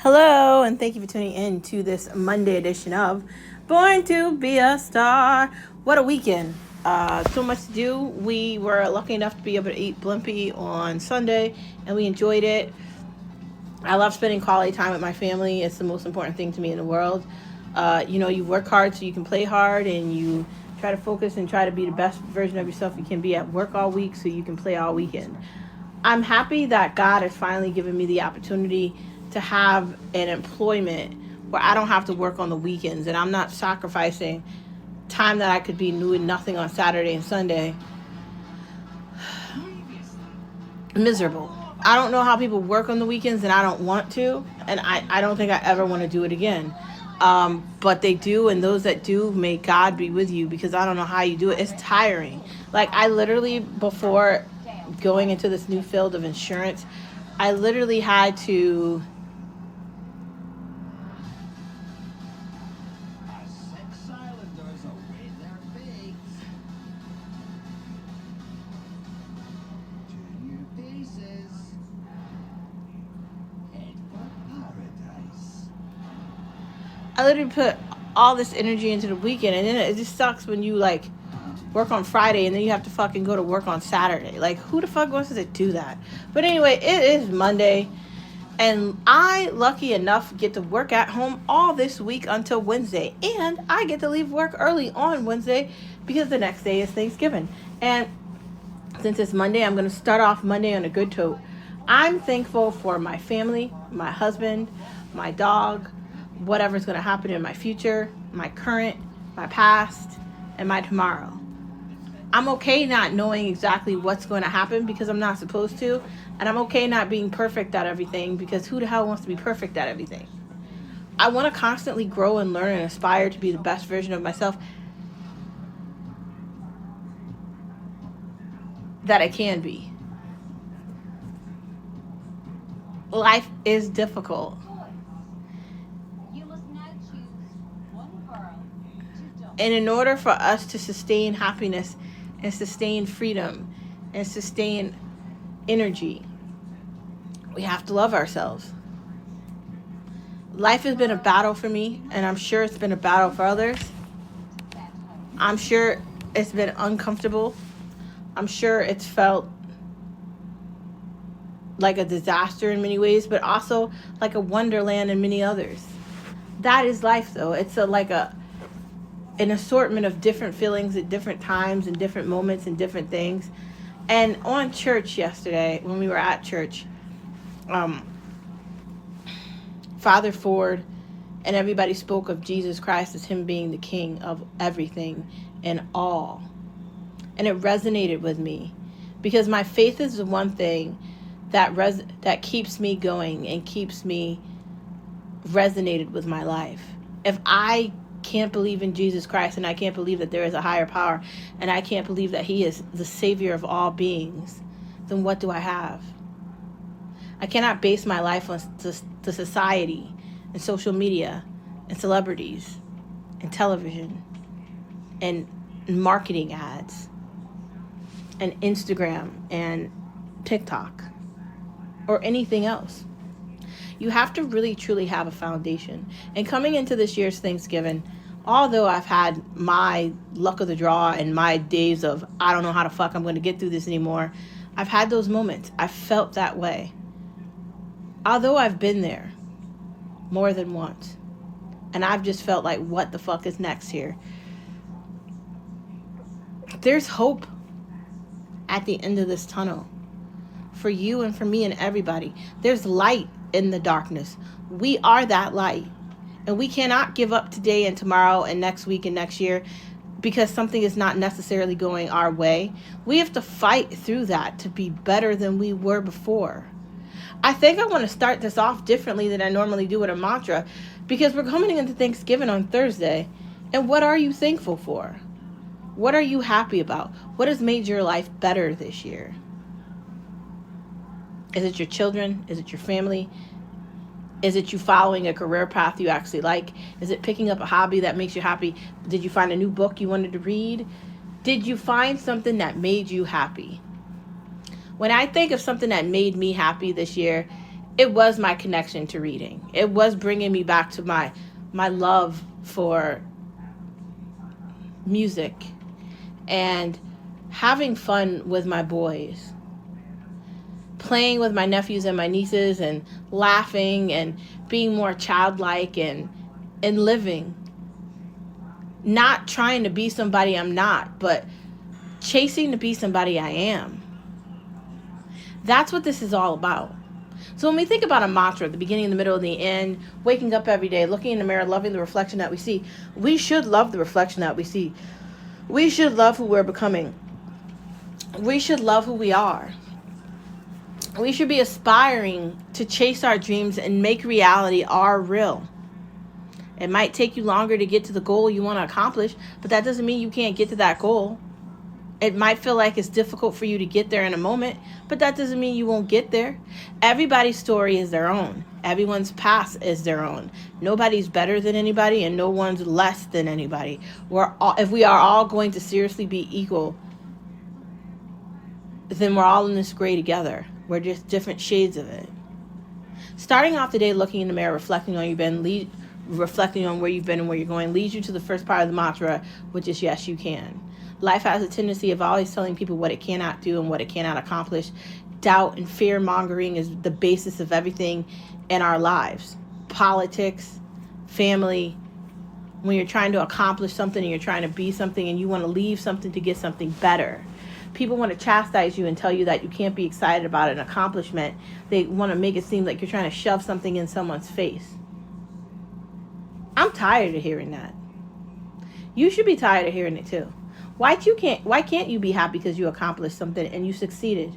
Hello, and thank you for tuning in to this Monday edition of Born to Be a Star. What a weekend. So much to do. We were lucky enough to be able to eat Blimpie on Sunday, and we enjoyed it. I love spending quality time with my family. It's the most important thing to me in the world. You work hard so you can play hard, and you try to focus and try to be the best version of yourself you can be at work all week so you can play all weekend. I'm happy that God has finally given me the opportunity to have an employment where I don't have to work on the weekends and I'm not sacrificing time that I could be doing nothing on Saturday and Sunday. Miserable. I don't know how people work on the weekends and I don't want to, and I don't think I ever want to do it again. But they do, and those that do, may God be with you, because I don't know how you do it. It's tiring. Like, I literally, before going into this new field of insurance, I literally had to put all this energy into the weekend, and then it just sucks when you like work on Friday and then you have to fucking go to work on Saturday. Like, who the fuck wants to do that? But anyway, it is Monday, and I, lucky enough, get to work at home all this week until Wednesday, and I get to leave work early on Wednesday because the next day is Thanksgiving. And since it's Monday, I'm going to start off Monday on a good note. I'm thankful for my family, my husband, my dog, whatever's going to happen in my future, my current, my past, and my tomorrow. I'm okay not knowing exactly what's going to happen because I'm not supposed to. And I'm okay not being perfect at everything because who the hell wants to be perfect at everything? I want to constantly grow and learn and aspire to be the best version of myself that I can be. Life is difficult. And in order for us to sustain happiness and sustain freedom and sustain energy, we have to love ourselves. Life has been a battle for me, and I'm sure it's been a battle for others. I'm sure it's been uncomfortable. I'm sure it's felt like a disaster in many ways, but also like a wonderland in many others. That is life, though. It's an assortment of different feelings at different times and different moments and different things. And on church yesterday, when we were at church, Father Ford and everybody spoke of Jesus Christ as him being the king of everything and all. And it resonated with me because my faith is the one thing that keeps me going and keeps me resonated with my life. If I can't believe in Jesus Christ, and I can't believe that there is a higher power, and I can't believe that he is the savior of all beings, then what do I have? I cannot base my life on the society and social media and celebrities and television and marketing ads and Instagram and TikTok or anything else. You have to really, truly have a foundation. And coming into this year's Thanksgiving, although I've had my luck of the draw and my days of, I don't know how the fuck I'm going to get through this anymore, I've had those moments. I've felt that way. Although I've been there more than once. And I've just felt like, what the fuck is next here? There's hope at the end of this tunnel. For you and for me and everybody. There's light in the darkness. We are that light, and we cannot give up today and tomorrow and next week and next year because something is not necessarily going our way. We have to fight through that to be better than we were before. I think I want to start this off differently than I normally do with a mantra, because we're coming into Thanksgiving on Thursday, and what are you thankful for? What are you happy about? What has made your life better this year? Is it your children? Is it your family? Is it you following a career path you actually like? Is it picking up a hobby that makes you happy? Did you find a new book you wanted to read? Did you find something that made you happy? When I think of something that made me happy this year, it was my connection to reading. It was bringing me back to my love for music and having fun with my boys, playing with my nephews and my nieces and laughing and being more childlike and living, not trying to be somebody I'm not, but chasing to be somebody I am. That's what this is all about. So when we think about a mantra, the beginning, the middle, and the end, waking up every day, looking in the mirror, loving the reflection that we see, we should love the reflection that we see. We should love who we're becoming. We should love who we are. We should be aspiring to chase our dreams and make reality our real. It might take you longer to get to the goal you want to accomplish, but that doesn't mean you can't get to that goal. It might feel like it's difficult for you to get there in a moment, but that doesn't mean you won't get there. Everybody's story is their own. Everyone's past is their own. Nobody's better than anybody, and no one's less than anybody. If we are all going to seriously be equal, then we're all in this gray together. We're just different shades of it. Starting off the day looking in the mirror, reflecting on reflecting on where you've been and where you're going, leads you to the first part of the mantra, which is yes, you can. Life has a tendency of always telling people what it cannot do and what it cannot accomplish. Doubt and fear-mongering is the basis of everything in our lives. Politics, family, when you're trying to accomplish something and you're trying to be something and you want to leave something to get something better. People want to chastise you and tell you that you can't be excited about an accomplishment. They want to make it seem like you're trying to shove something in someone's face. I'm tired of hearing that. You should be tired of hearing it too. Why can't you be happy because you accomplished something and you succeeded?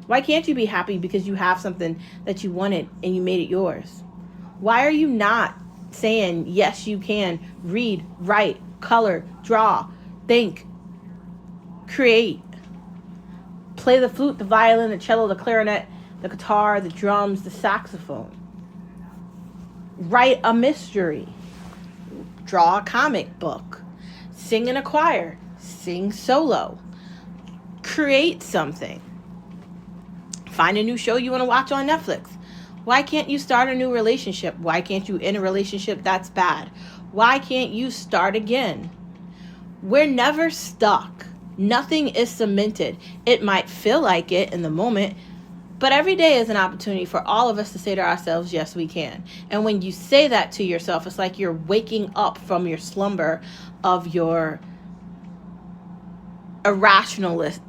Why can't you be happy because you have something that you wanted and you made it yours? Why are you not saying, yes, you can read, write, color, draw, think, create, play the flute, the violin, the cello, the clarinet, the guitar, the drums, the saxophone, write a mystery, draw a comic book, sing in a choir, sing solo, create something, find a new show you want to watch on Netflix. Why can't you start a new relationship? Why can't you end a relationship that's bad? Why can't you start again? We're never stuck. Nothing is cemented. It might feel like it in the moment, but every day is an opportunity for all of us to say to ourselves, yes, we can. And when you say that to yourself, it's like you're waking up from your slumber of your irrationalness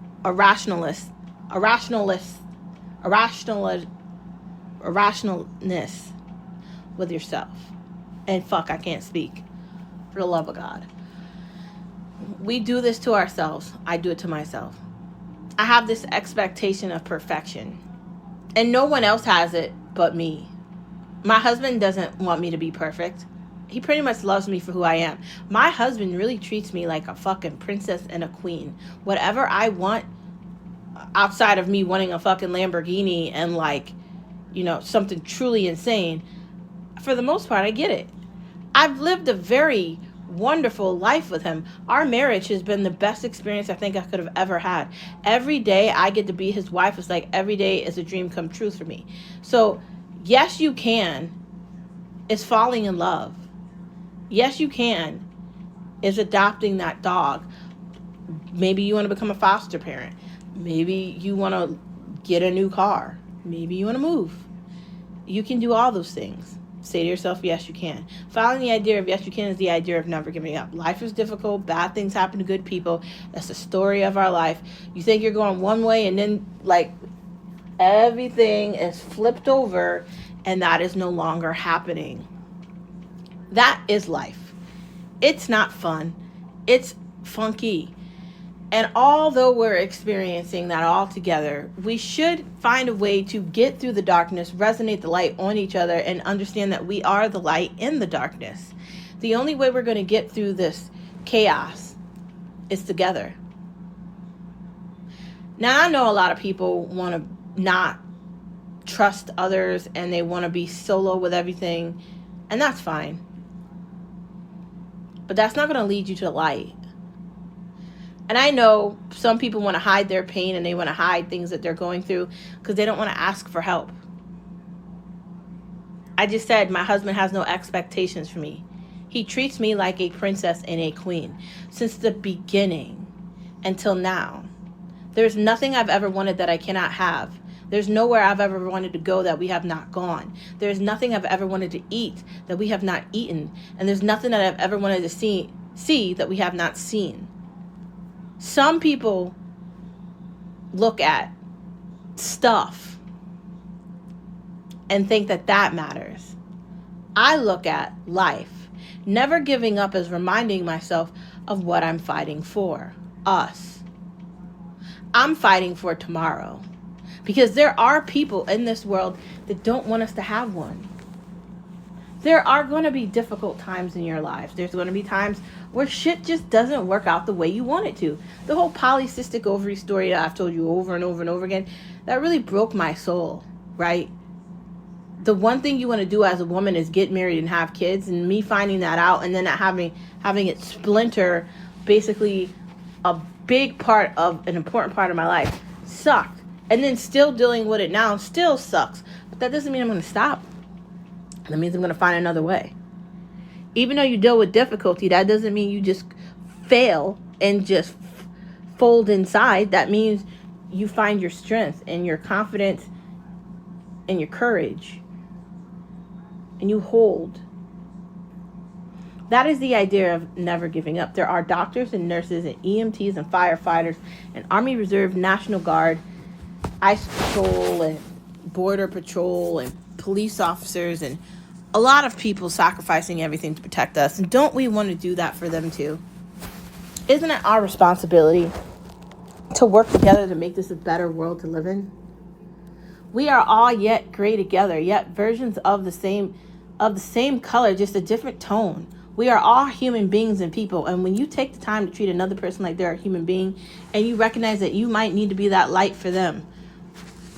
with yourself. And fuck, I can't speak. For the love of God. We do this to ourselves. I do it to myself. I have this expectation of perfection. And no one else has it but me. My husband doesn't want me to be perfect. He pretty much loves me for who I am. My husband really treats me like a fucking princess and a queen. Whatever I want, outside of me wanting a fucking Lamborghini and something truly insane, for the most part, I get it. I've lived a very wonderful life with him. Our marriage has been the best experience I think I could have ever had. Every day I get to be his wife. It's like every day is a dream come true for me. So yes, you can is falling in love. Yes, you can is adopting that dog. Maybe you want to become a foster parent. Maybe you want to get a new car. Maybe you want to move. You can do all those things. Say to yourself, yes, you can. Following the idea of yes, you can is the idea of never giving up. Life is difficult. Bad things happen to good people. That's the story of our life. You think you're going one way and then everything is flipped over and that is no longer happening. That is life. It's not fun. It's funky. And although we're experiencing that all together, we should find a way to get through the darkness, resonate the light on each other, and understand that we are the light in the darkness. The only way we're going to get through this chaos is together. Now, I know a lot of people want to not trust others and they want to be solo with everything, and that's fine. But that's not going to lead you to the light. And I know some people want to hide their pain and they want to hide things that they're going through because they don't want to ask for help. I just said my husband has no expectations for me. He treats me like a princess and a queen since the beginning until now. There's nothing I've ever wanted that I cannot have. There's nowhere I've ever wanted to go that we have not gone. There's nothing I've ever wanted to eat that we have not eaten. And there's nothing that I've ever wanted to see that we have not seen. Some people look at stuff and think that that matters. I look at life. Never giving up is reminding myself of what I'm fighting for. Us. I'm fighting for tomorrow. Because there are people in this world that don't want us to have one. There are going to be difficult times in your life. There's going to be times where shit just doesn't work out the way you want it to. The whole polycystic ovary story that I've told you over and over and over again, that really broke my soul, right? The one thing you want to do as a woman is get married and have kids, and me finding that out and then having it splinter basically a big part of an important part of my life sucked. And then still dealing with it now still sucks. But that doesn't mean I'm going to stop. That means I'm going to find another way. Even though you deal with difficulty, that doesn't mean you just fail and just fold inside. That means you find your strength and your confidence and your courage. And you hold. That is the idea of never giving up. There are doctors and nurses and EMTs and firefighters and Army Reserve, National Guard, ICE Patrol and Border Patrol and police officers and a lot of people sacrificing everything to protect us. And don't we want to do that for them too? Isn't it our responsibility to work together to make this a better world to live in? We are all yet gray together, yet versions of the same color, just a different tone. We are all human beings and people. And when you take the time to treat another person like they're a human being, and you recognize that you might need to be that light for them,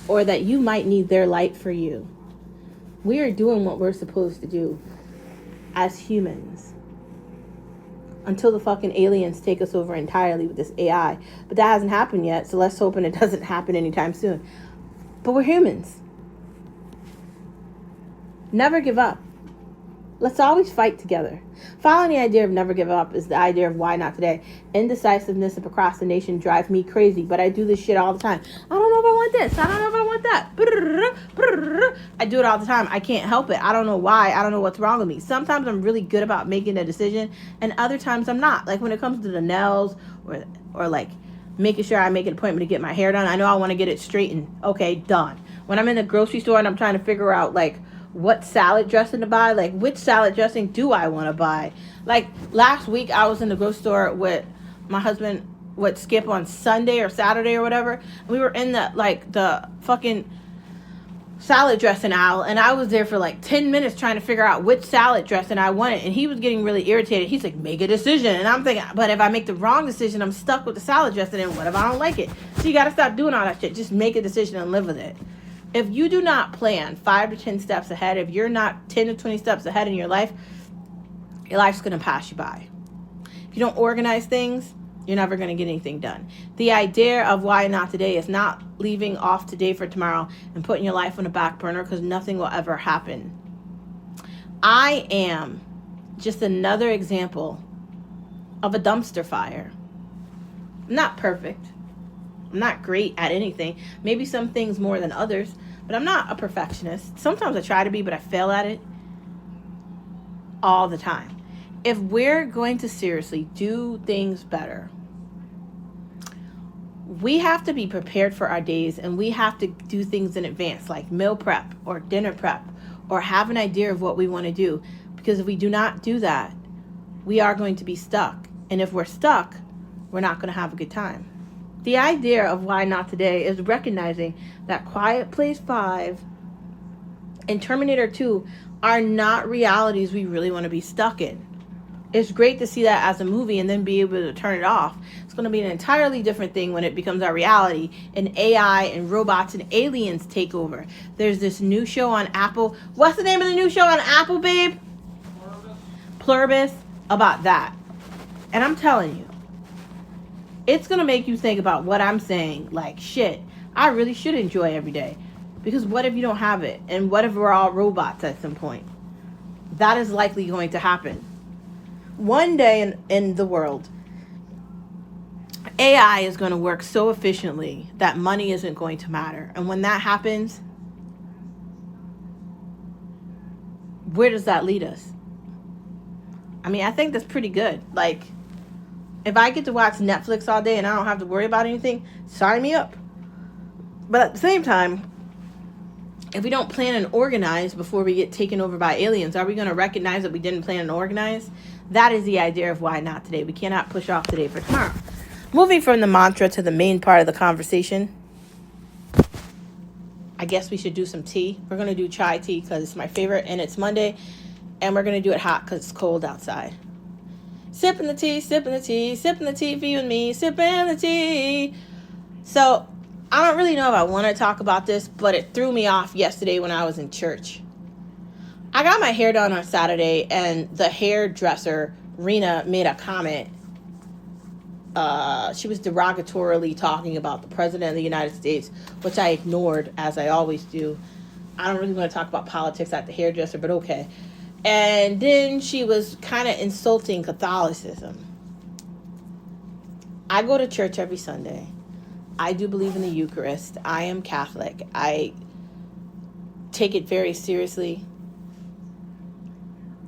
or that you might need their light for you, we are doing what we're supposed to do as humans. Until the fucking aliens take us over entirely with this AI. But that hasn't happened yet, so let's hope it doesn't happen anytime soon. But we're humans. Never give up. Let's always fight together. Following the idea of never give up is the idea of why not today. Indecisiveness and procrastination drive me crazy, but I do this shit all the time. I don't know if I want this. I don't know if I want that. I do it all the time. I can't help it. I don't know why. I don't know what's wrong with me. Sometimes I'm really good about making a decision, and other times I'm not. Like when it comes to the nails or like making sure I make an appointment to get my hair done. I know I want to get it straightened. Okay, done. When I'm in the grocery store and I'm trying to figure out like what salad dressing to buy, like which salad dressing do I want to buy? Like last week I was in the grocery store with my husband would Skip on Sunday or Saturday or whatever, and we were in the fucking salad dressing aisle, and I was there for like 10 minutes trying to figure out which salad dressing I wanted, and he was getting really irritated. He's like, make a decision. And I'm thinking, but if I make the wrong decision, I'm stuck with the salad dressing, and what if I don't like it? So you got to stop doing all that shit. Just make a decision and live with it. If you do not plan 5 to 10 steps ahead, if you're not 10 to 20 steps ahead in your life's going to pass you by. If you don't organize things, you're never going to get anything done. The idea of why not today is not leaving off today for tomorrow and putting your life on the back burner, because nothing will ever happen. I am just another example of a dumpster fire. I'm not perfect. I'm not great at anything. Maybe some things more than others, but I'm not a perfectionist. Sometimes I try to be, but I fail at it all the time. If we're going to seriously do things better, we have to be prepared for our days, and we have to do things in advance, like meal prep or dinner prep, or have an idea of what we want to do. Because if we do not do that, we are going to be stuck. And if we're stuck, we're not going to have a good time. The idea of why not today is recognizing that Quiet Place 5 and Terminator 2 are not realities we really want to be stuck in. It's great to see that as a movie and then be able to turn it off. It's going to be an entirely different thing when it becomes our reality and AI and robots and aliens take over. There's this new show on Apple. What's the name of the new show on Apple, babe? Pluribus. About that. And I'm telling you, it's going to make you think about what I'm saying. Like, shit, I really should enjoy every day. Because what if you don't have it? And what if we're all robots at some point? That is likely going to happen. One day in the world, AI is going to work so efficiently that money isn't going to matter. And when that happens, where does that lead us? I mean, I think that's pretty good. Like, if I get to watch Netflix all day and I don't have to worry about anything, sign me up. But at the same time, if we don't plan and organize before we get taken over by aliens, are we going to recognize that we didn't plan and organize? That is the idea of why not today. We cannot push off today for tomorrow. Moving from the mantra to the main part of the conversation, I guess we should do some tea. We're going to do chai tea because it's my favorite and it's Monday. And we're going to do it hot because it's cold outside. Sipping the tea, sipping the tea, sipping the tea for you and me, sipping the tea. So, I don't really know if I want to talk about this, but it threw me off yesterday when I was in church. I got my hair done on Saturday, and the hairdresser, Rena, made a comment. She was derogatorily talking about the President of the United States, which I ignored, as I always do. I don't really want to talk about politics at the hairdresser, but okay. And then she was kind of insulting Catholicism. I go to church every Sunday. I do believe in the Eucharist. I am Catholic. I take it very seriously.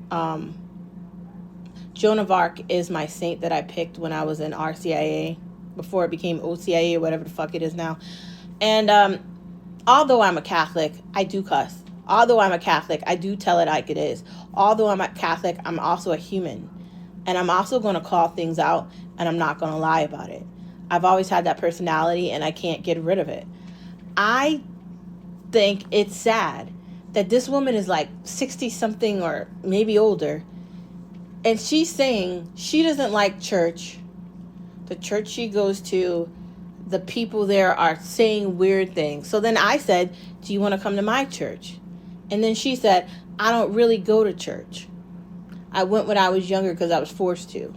Joan of Arc is my saint that I picked when I was in RCIA, before it became OCIA, or whatever the fuck it is now. And although I'm a Catholic, I do cuss. Although I'm a Catholic, I do tell it like it is. Although I'm a Catholic, I'm also a human. And I'm also going to call things out, and I'm not going to lie about it. I've always had that personality, and I can't get rid of it. I think it's sad that this woman is like 60-something or maybe older, and she's saying she doesn't like church. The church she goes to, the people there are saying weird things. So then I said, do you want to come to my church? And then she said, I don't really go to church. I went when I was younger because I was forced to.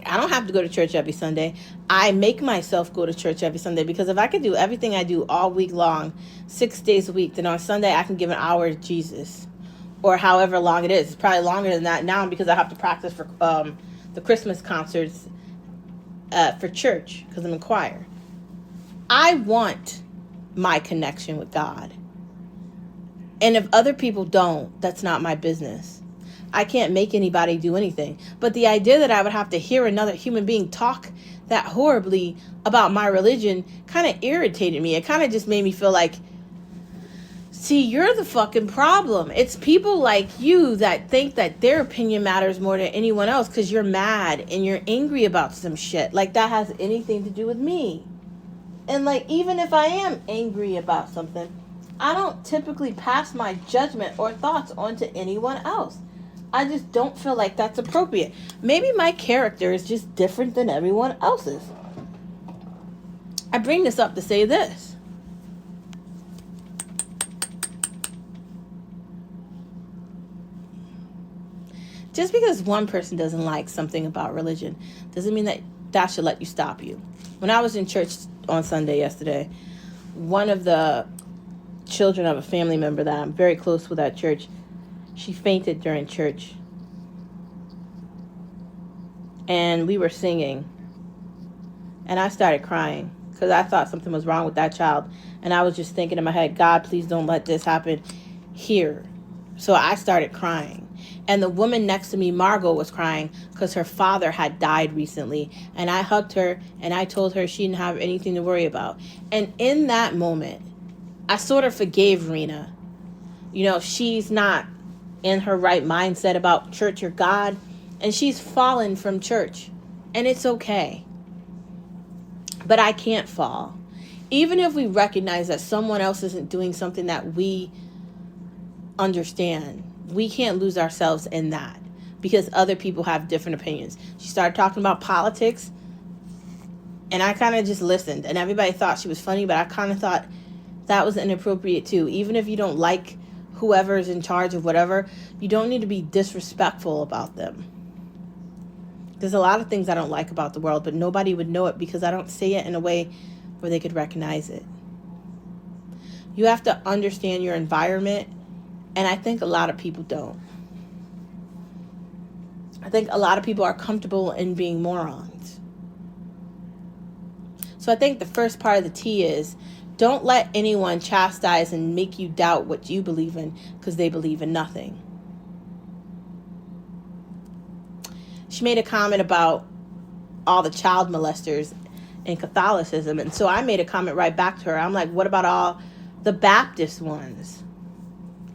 I don't have to go to church every Sunday. I make myself go to church every Sunday, because if I could do everything I do all week long, 6 days a week, then on Sunday I can give an hour to Jesus, or however long it is. It's probably longer than that now because I have to practice for the Christmas concerts for church because I'm in choir. I want my connection with God. And if other people don't, that's not my business. I can't make anybody do anything. But the idea that I would have to hear another human being talk that horribly about my religion kind of irritated me. It kind of just made me feel like, see, you're the fucking problem. It's people like you that think that their opinion matters more than anyone else because you're mad and you're angry about some shit. Like that has anything to do with me. And like, even if I am angry about something, I don't typically pass my judgment or thoughts onto anyone else. I just don't feel like that's appropriate. Maybe my character is just different than everyone else's. I bring this up to say this. Just because one person doesn't like something about religion doesn't mean that that should let you stop you. When I was in church on Sunday yesterday, one of the children of a family member that I'm very close with at church, she fainted during church. And we were singing. And I started crying because I thought something was wrong with that child. And I was just thinking in my head, God, please don't let this happen here. So I started crying. And the woman next to me, Margot, was crying because her father had died recently. And I hugged her and I told her she didn't have anything to worry about. And in that moment, I sort of forgave Rena. You know, she's not in her right mindset about church or God, and she's fallen from church, and it's okay. But I can't fall. Even if we recognize that someone else isn't doing something that we understand, we can't lose ourselves in that because other people have different opinions. She started talking about politics, and I kind of just listened, and everybody thought she was funny, but I kind of thought that was inappropriate too. Even if you don't like whoever's in charge of whatever, you don't need to be disrespectful about them. There's a lot of things I don't like about the world, but nobody would know it because I don't say it in a way where they could recognize it. You have to understand your environment, and I think a lot of people don't. I think a lot of people are comfortable in being morons. So I think the first part of the T is, don't let anyone chastise and make you doubt what you believe in, because they believe in nothing. She made a comment about all the child molesters in Catholicism, and so I made a comment right back to her. I'm like, what about all the Baptist ones?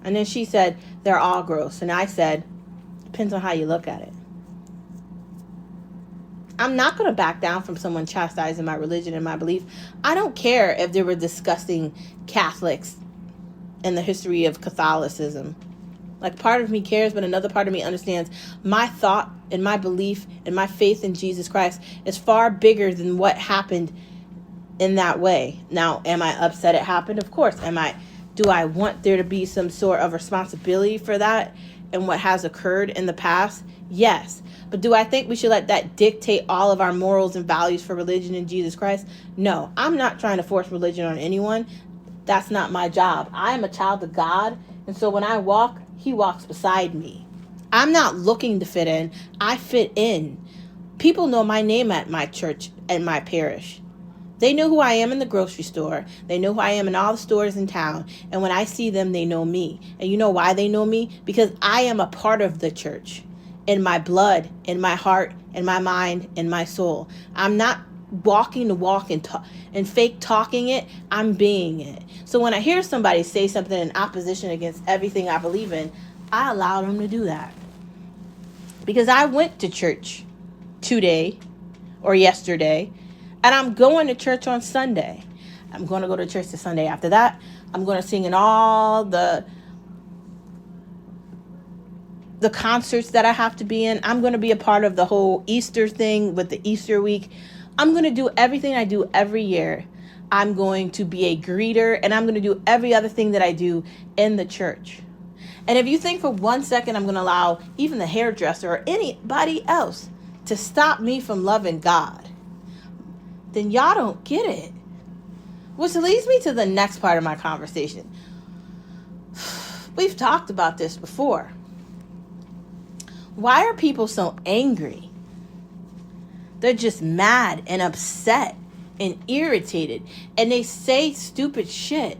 And then she said, they're all gross. And I said, depends on how you look at it. I'm not going to back down from someone chastising my religion and my belief. I don't care if there were disgusting Catholics in the history of Catholicism. Like, part of me cares, but another part of me understands my thought and my belief and my faith in Jesus Christ is far bigger than what happened in that way. Now, am I upset it happened? Of course. Do I want there to be some sort of responsibility for that and what has occurred in the past? Yes. But do I think we should let that dictate all of our morals and values for religion in Jesus Christ? No. I'm not trying to force religion on anyone. That's not my job. I am a child of God, and so when I walk, He walks beside me. I'm not looking to fit in. I fit in. People know my name at my church and my parish. They know who I am in the grocery store. They know who I am in all the stores in town. And when I see them, they know me. And you know why they know me? Because I am a part of the church. In my blood, in my heart, in my mind, in my soul. I'm not walking the walk and fake talking it. I'm being it. So when I hear somebody say something in opposition against everything I believe in, I allow them to do that. Because I went to church today or yesterday, and I'm going to church on Sunday. I'm going to go to church the Sunday after that. I'm going to sing in all the concerts that I have to be in. I'm going to be a part of the whole Easter thing with the Easter week. I'm going to do everything I do every year. I'm going to be a greeter, and I'm going to do every other thing that I do in the church. And if you think for 1 second I'm going to allow even the hairdresser or anybody else to stop me from loving God, then y'all don't get it. Which leads me to the next part of my conversation. We've talked about this before. Why are people so angry? They're just mad and upset and irritated, and they say stupid shit,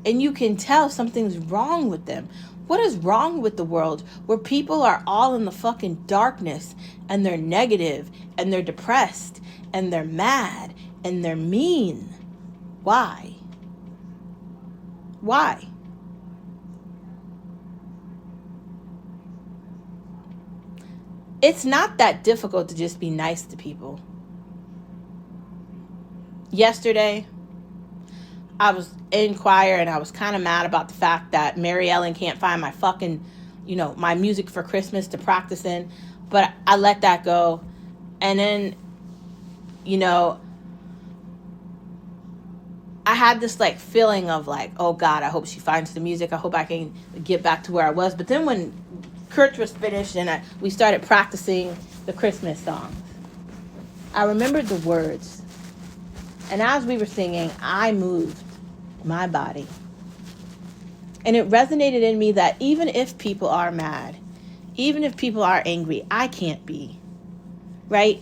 and you can tell something's wrong with them. What is wrong with the world where people are all in the fucking darkness, and they're negative, and they're depressed, and they're mad, and they're mean? Why? Why? It's not that difficult to just be nice to people. Yesterday, I was in choir, and I was kind of mad about the fact that Mary Ellen can't find my fucking, my music for Christmas to practice in. But I let that go. And then, I had this feeling of oh God, I hope she finds the music. I hope I can get back to where I was. But then when church was finished and we started practicing the Christmas songs, I remembered the words. And as we were singing, I moved my body. And it resonated in me that even if people are mad, even if people are angry, I can't be. Right?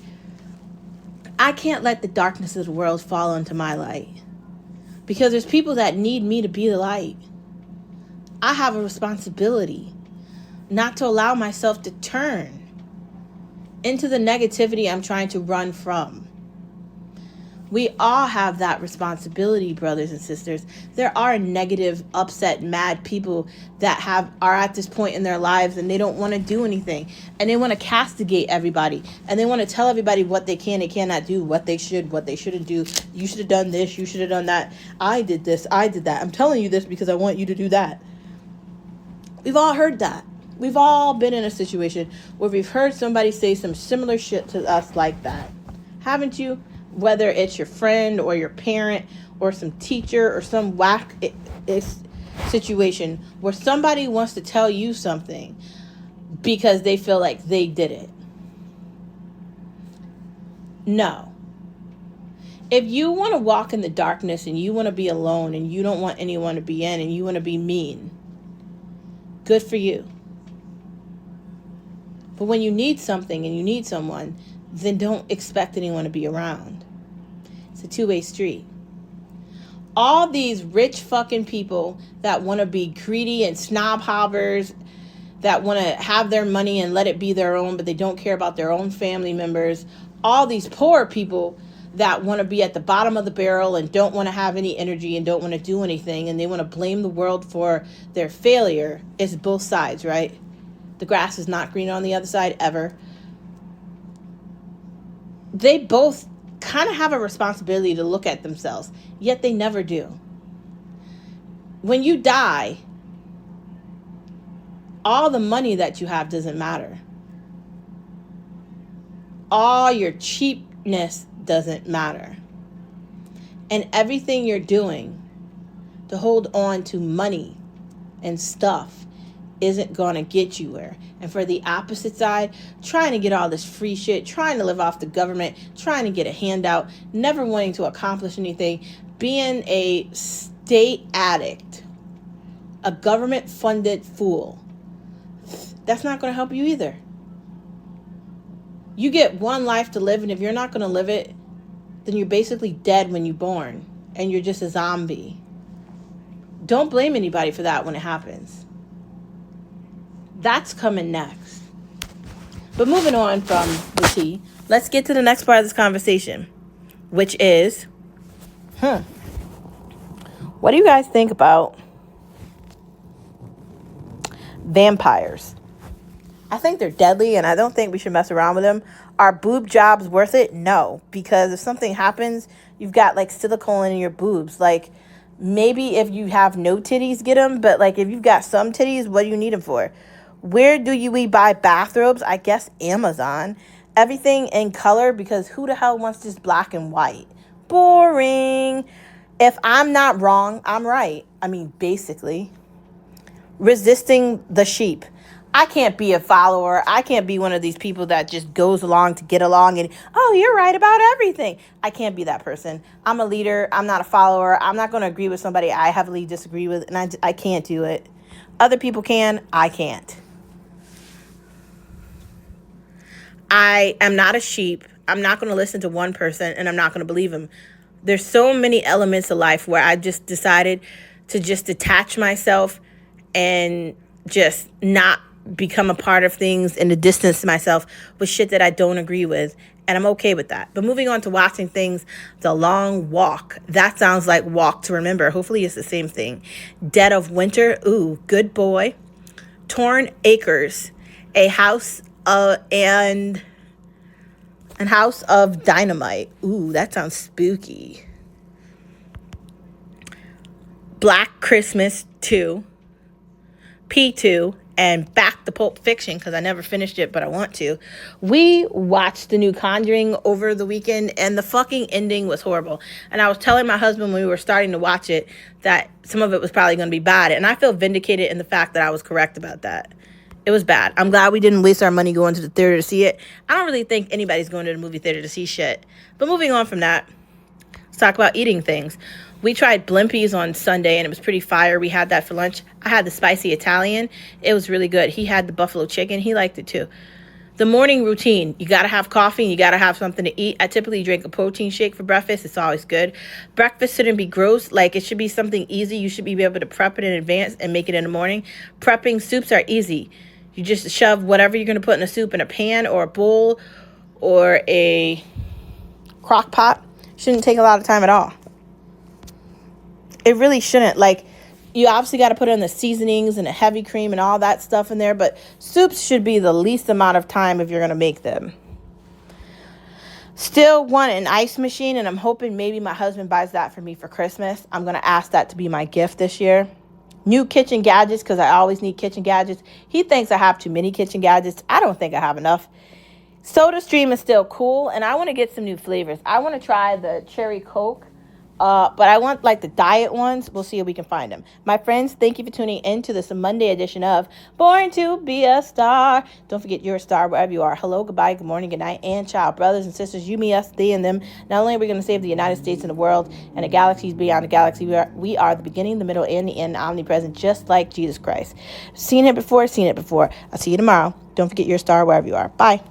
I can't let the darkness of the world fall into my light. Because there's people that need me to be the light. I have a responsibility not to allow myself to turn into the negativity I'm trying to run from. We all have that responsibility, brothers and sisters. There are negative, upset, mad people that are at this point in their lives, and they don't want to do anything. And they want to castigate everybody. And they want to tell everybody what they can and cannot do, what they shouldn't do. You should have done this, you should have done that. I did this, I did that. I'm telling you this because I want you to do that. We've all heard that. We've all been in a situation where we've heard somebody say some similar shit to us like that. Haven't you? Whether it's your friend or your parent or some teacher or some whack situation where somebody wants to tell you something because they feel like they did it. No. If you want to walk in the darkness and you want to be alone and you don't want anyone to be in and you want to be mean, good for you. But when you need something and you need someone, then don't expect anyone to be around. It's a two-way street. All these rich fucking people that want to be greedy and snob hobbers, that want to have their money and let it be their own, but they don't care about their own family members. All these poor people that want to be at the bottom of the barrel and don't want to have any energy and don't want to do anything, and they want to blame the world for their failure. It's both sides, right? The grass is not green on the other side ever. They both kind of have a responsibility to look at themselves, yet they never do. When you die, all the money that you have doesn't matter. All your cheapness doesn't matter. And everything you're doing to hold on to money and stuff isn't going to get you where. And for the opposite side, trying to get all this free shit, trying to live off the government, trying to get a handout, never wanting to accomplish anything, being a state addict, a government-funded fool, that's not going to help you either. You get one life to live, and if you're not going to live it, then you're basically dead when you're born, and you're just a zombie. Don't blame anybody for that when it happens. That's coming next. But moving on from the tea, let's get to the next part of this conversation, which is, what do you guys think about vampires? I think they're deadly, and I don't think we should mess around with them. Are boob jobs worth it? No, because if something happens, you've got like silicone in your boobs. Like, maybe if you have no titties, get them. But like, if you've got some titties, what do you need them for? Where do we buy bathrobes? I guess Amazon. Everything in color, because who the hell wants just black and white? Boring. If I'm not wrong, I'm right. I mean, basically. Resisting the sheep. I can't be a follower. I can't be one of these people that just goes along to get along and, oh, you're right about everything. I can't be that person. I'm a leader. I'm not a follower. I'm not going to agree with somebody I heavily disagree with, and I can't do it. Other people can. I can't. I am not a sheep. I'm not going to listen to one person, and I'm not going to believe him. There's so many elements of life where I just decided to just detach myself and just not become a part of things and to distance myself with shit that I don't agree with. And I'm okay with that. But moving on to watching things, The Long Walk. That sounds like Walk to Remember. Hopefully it's the same thing. Dead of Winter. Ooh, Good Boy. Torn Acres. A House and House of Dynamite. Ooh, that sounds spooky. Black Christmas 2. P2. And back to Pulp Fiction, because I never finished it, but I want to. We watched the new Conjuring over the weekend, and the fucking ending was horrible. And I was telling my husband when we were starting to watch it that some of it was probably going to be bad. And I feel vindicated in the fact that I was correct about that. It was bad. I'm glad we didn't waste our money going to the theater to see it. I don't really think anybody's going to the movie theater to see shit. But moving on from that, let's talk about eating things. We tried Blimpies on Sunday, and it was pretty fire. We had that for lunch. I had the spicy Italian. It was really good. He had the buffalo chicken. He liked it too. The morning routine. You got to have coffee, and you got to have something to eat. I typically drink a protein shake for breakfast. It's always good. Breakfast shouldn't be gross. Like, it should be something easy. You should be able to prep it in advance and make it in the morning. Prepping soups are easy. You just shove whatever you're going to put in a soup in a pan or a bowl or a crock pot. Shouldn't take a lot of time at all. It really shouldn't. Like, you obviously got to put in the seasonings and the heavy cream and all that stuff in there, but soups should be the least amount of time if you're going to make them. Still want an ice machine, and I'm hoping maybe my husband buys that for me for Christmas. I'm going to ask that to be my gift this year. New kitchen gadgets, because I always need kitchen gadgets. He thinks I have too many kitchen gadgets. I don't think I have enough. SodaStream is still cool, and I want to get some new flavors. I want to try the cherry Coke. But I want like the diet ones. We'll see if we can find them. My friends, thank you for tuning in to this Monday edition of Born to Be a Star. Don't forget you're a star wherever you are. Hello, goodbye, good morning, good night, and ciao. Brothers and sisters, you, me, us, they, and them. Not only are we going to save the United States and the world and the galaxies beyond the galaxy, we are the beginning, the middle, and the end, omnipresent, just like Jesus Christ. Seen it before, seen it before. I'll see you tomorrow. Don't forget you're a star wherever you are. Bye.